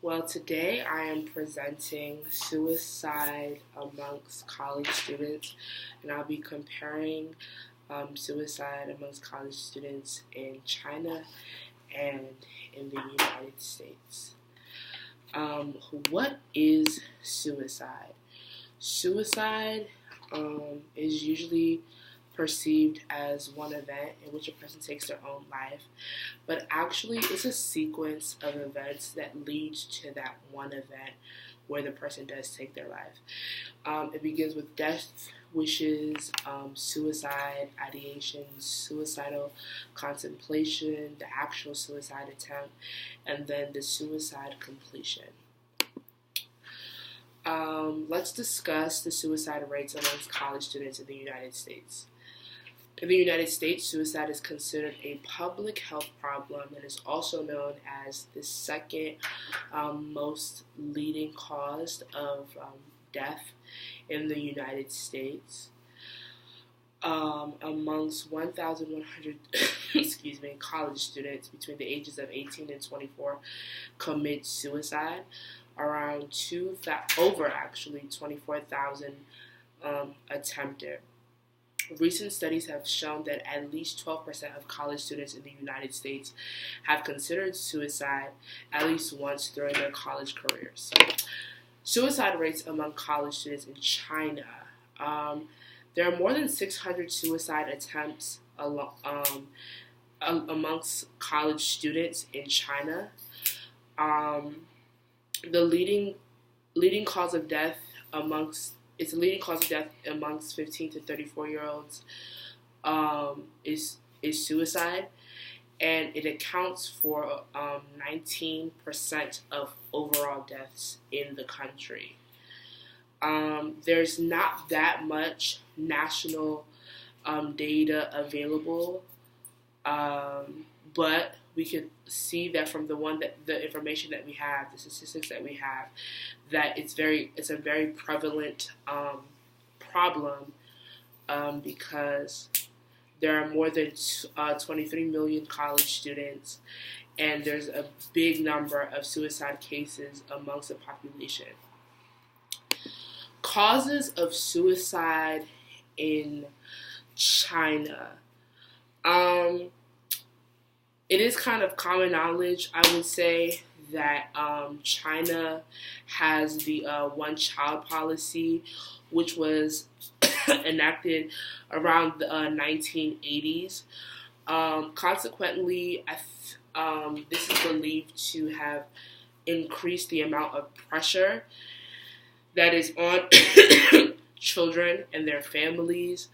Well, today I am presenting suicide amongst college students, and I'll be comparing suicide amongst college students in China and in the United States. What is suicide? Suicide is usually perceived as one event in which a person takes their own life, but actually it's a sequence of events that leads to that one event where the person does take their life. It begins with death wishes, suicide, ideation, suicidal contemplation, the actual suicide attempt, and then the suicide completion. Let's discuss the suicide rates amongst college students in the United States. In the United States, suicide is considered a public health problem and is also known as the second most leading cause of death in the United States. Amongst 1,100 college students between the ages of 18 and 24 commit suicide. Around 24,000 attempted. Recent studies have shown that at least 12% of college students in the United States have considered suicide at least once during their college careers. Suicide rates among college students in China. There are more than 600 suicide attempts amongst college students in China. The leading cause of death amongst 15 to 34-year-olds is suicide, and it accounts for 19% of overall deaths in the country. There's not that much national data available, but we could see that from the information that we have, the statistics that we have, that it's a very prevalent problem because there are more than 23 million college students, and there's a big number of suicide cases amongst the population. Causes of suicide in China. It is kind of common knowledge, I would say, that China has the one-child policy, which was enacted around the 1980s. Consequently, this is believed to have increased the amount of pressure that is on children and their families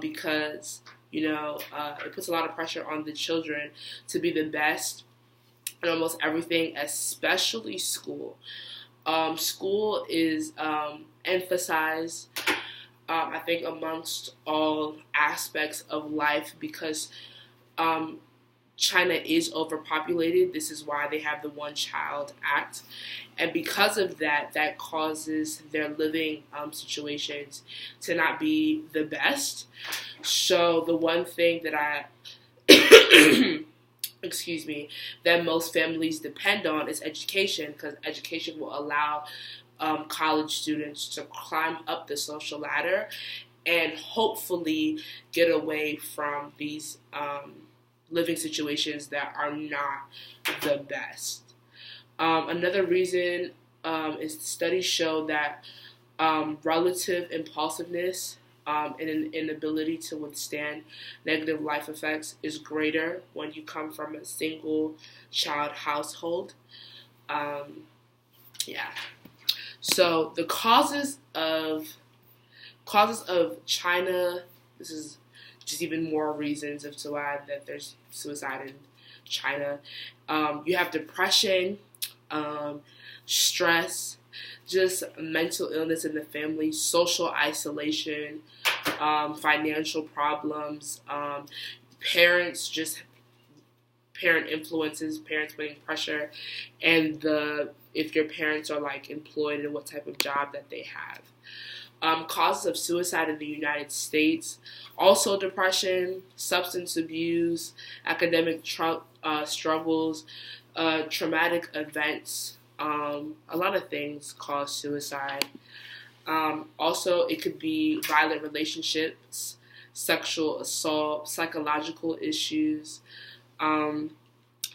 because it puts a lot of pressure on the children to be the best in almost everything, especially school. School is emphasized, I think, amongst all aspects of life because China is overpopulated. This is why they have the One Child Act. And because of that, that causes their living situations to not be the best. So the one thing that that most families depend on is education, because education will allow college students to climb up the social ladder and hopefully get away from these living situations that are not the best. Another reason is studies show that relative impulsiveness and an inability to withstand negative life effects is greater when you come from a single child household. So the causes of China, this is just even more reasons as to why that there's suicide in China. You have depression, stress, just mental illness in the family, social isolation, financial problems, parent influences, parents putting pressure, and if your parents are employed and what type of job that they have. Causes of suicide in the United States, also depression, substance abuse, academic struggles, traumatic events, a lot of things cause suicide. Also, it could be violent relationships, sexual assault, psychological issues, um,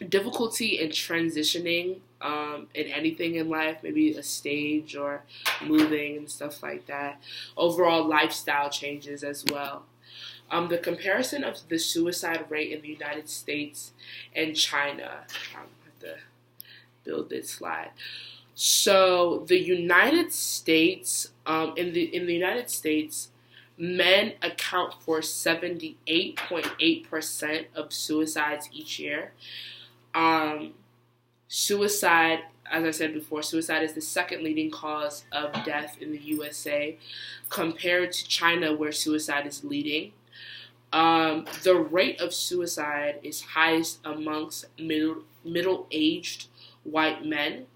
difficulty in transitioning in anything in life, maybe a stage or moving and stuff like that. Overall lifestyle changes as well. The comparison of the suicide rate in the United States and China. I have to build this slide. So the United States, in the United States, men account for 78.8% of suicides each year. Suicide, as I said before, suicide is the second leading cause of death in the USA, compared to China, where suicide is leading. The rate of suicide is highest amongst middle-aged white men.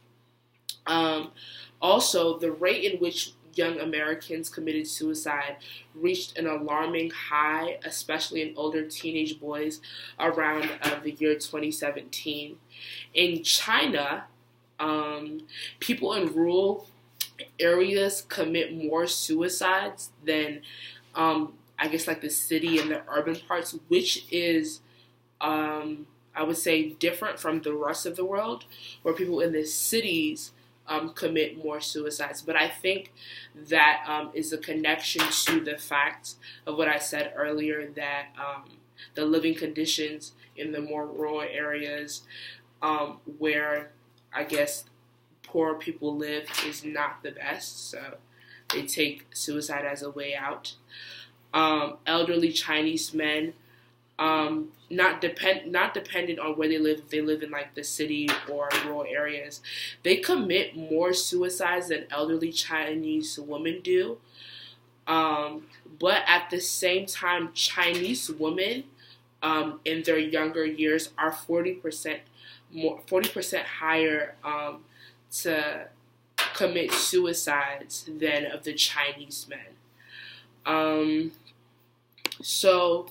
Also, the rate in which young Americans committed suicide reached an alarming high, especially in older teenage boys, around the year 2017. In China, people in rural areas commit more suicides than, I guess, like the city and the urban parts, which is, I would say, different from the rest of the world, where people in the cities commit more suicides. But I think that is a connection to the fact of what I said earlier, that the living conditions in the more rural areas where, I guess, poor people live is not the best. So they take suicide as a way out. Elderly Chinese men, not dependent on where they live, if they live in like the city or rural areas, they commit more suicides than elderly Chinese women do. But at the same time, Chinese women in their younger years are 40% higher to commit suicides than of the Chinese men. So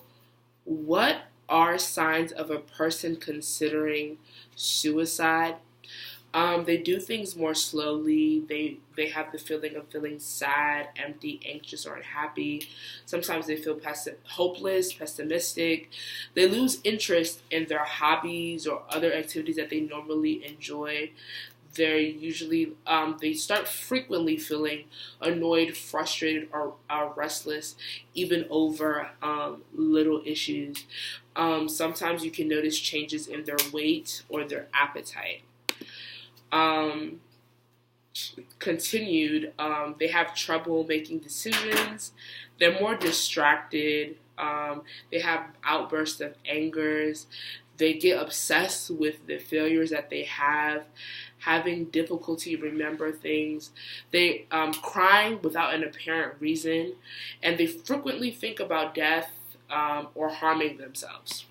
what are signs of a person considering suicide? They do things more slowly. They have the feeling of feeling sad, empty, anxious, or unhappy. Sometimes they feel hopeless, pessimistic. They lose interest in their hobbies or other activities that they normally enjoy. They start frequently feeling annoyed, frustrated, or restless, even over little issues. Sometimes you can notice changes in their weight or their appetite. Continued, they have trouble making decisions. They're more distracted. They have outbursts of angers. They get obsessed with the failures that they have, having difficulty remember things. They crying without an apparent reason, and they frequently think about death or harming themselves.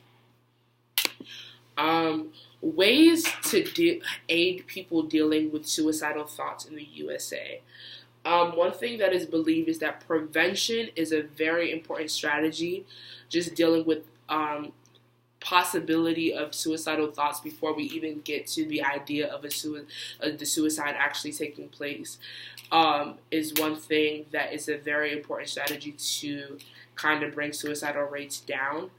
Ways to aid people dealing with suicidal thoughts in the USA. One thing that is believed is that prevention is a very important strategy, just dealing with possibility of suicidal thoughts before we even get to the idea of the suicide actually taking place, is one thing that is a very important strategy to kind of bring suicidal rates down.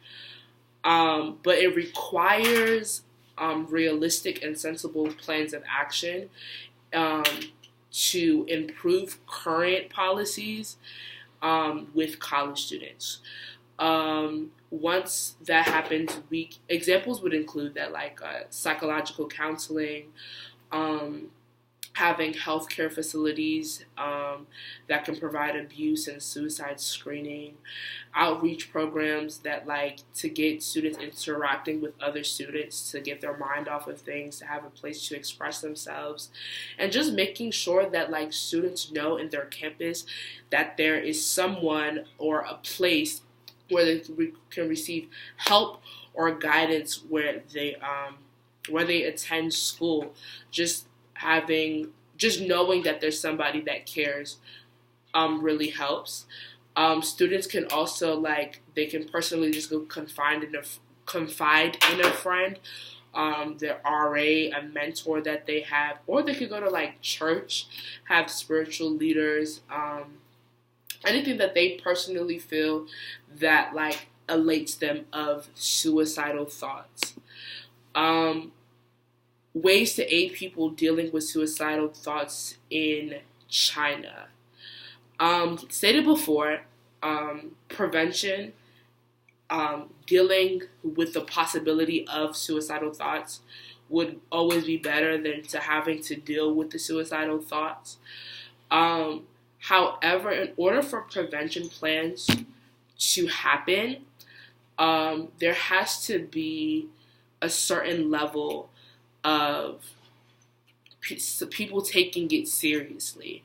But it requires realistic and sensible plans of action to improve current policies with college students. Once that happens, examples would include that, like psychological counseling, having healthcare facilities that can provide abuse and suicide screening, outreach programs that like to get students interacting with other students to get their mind off of things, to have a place to express themselves, and just making sure that like students know in their campus that there is someone or a place where they can receive help or guidance where they attend school. Just knowing that there's somebody that cares really helps. Students can also they can personally just go confide in a friend, their RA, a mentor that they have, or they could go to like church, have spiritual leaders, anything that they personally feel that like elates them of suicidal thoughts. Ways to aid people dealing with suicidal thoughts in China. Stated before, prevention, dealing with the possibility of suicidal thoughts would always be better than to having to deal with the suicidal thoughts. However, in order for prevention plans to happen, there has to be a certain level of people taking it seriously.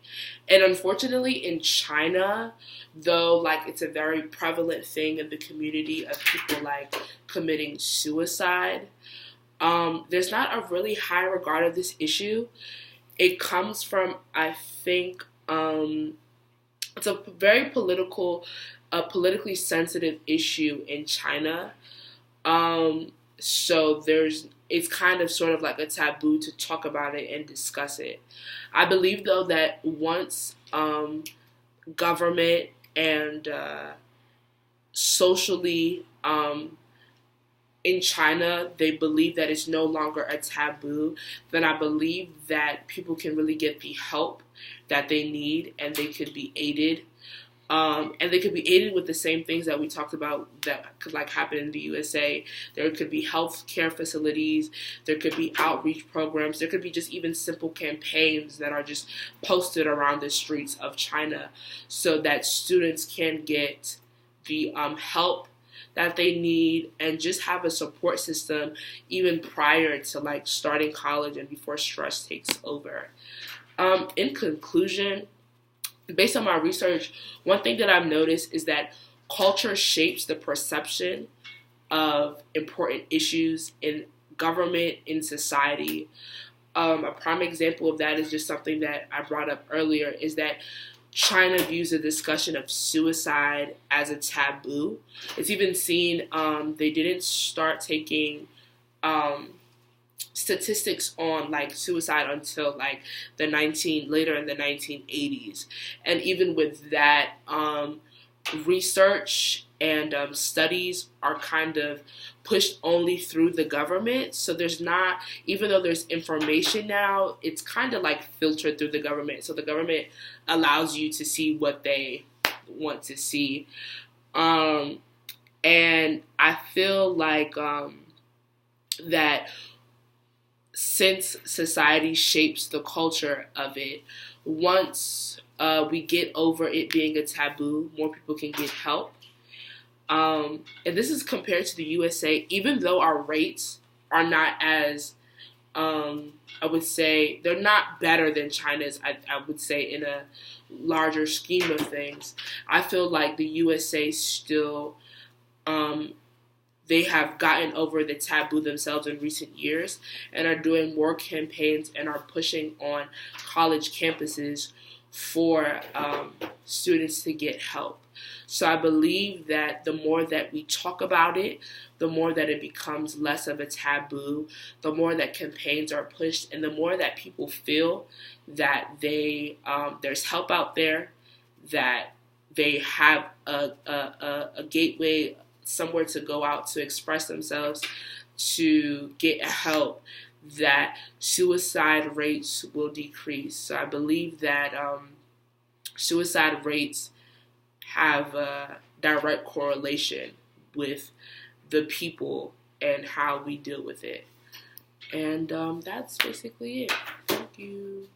And unfortunately in China, though, like, it's a very prevalent thing in the community of people like committing suicide, there's not a really high regard of this issue. It comes from, I think, it's a very politically sensitive issue in China. So it's kind of sort of like a taboo to talk about it and discuss it. I believe, though, that once government and socially in China, they believe that it's no longer a taboo, then I believe that people can really get the help that they need, and they could be aided. And they could be aided with the same things that we talked about that could like happen in the USA. There could be health care facilities. There could be outreach programs. There could be just even simple campaigns that are just posted around the streets of China so that students can get the help that they need and just have a support system even prior to like starting college and before stress takes over. In conclusion, based on my research, one thing that I've noticed is that culture shapes the perception of important issues in government, in society. A prime example of that is just something that I brought up earlier, is that China views the discussion of suicide as a taboo. It's even seen, they didn't start taking statistics on like suicide until like later in the 1980s, and even with that, research and studies are kind of pushed only through the government. So there's not, even though there's information now, it's kind of like filtered through the government. So the government allows you to see what they want to see, and I feel like that since society shapes the culture of it, once we get over it being a taboo, more people can get help. And this is compared to the USA, even though our rates are not as, I would say, they're not better than China's, I would say, in a larger scheme of things. I feel like the USA still, they have gotten over the taboo themselves in recent years and are doing more campaigns and are pushing on college campuses for students to get help. So I believe that the more that we talk about it, the more that it becomes less of a taboo, the more that campaigns are pushed, and the more that people feel that there's help out there, that they have a gateway, somewhere to go out to express themselves, to get help, that suicide rates will decrease. So I believe that suicide rates have a direct correlation with the people and how we deal with it. And that's basically it. Thank you.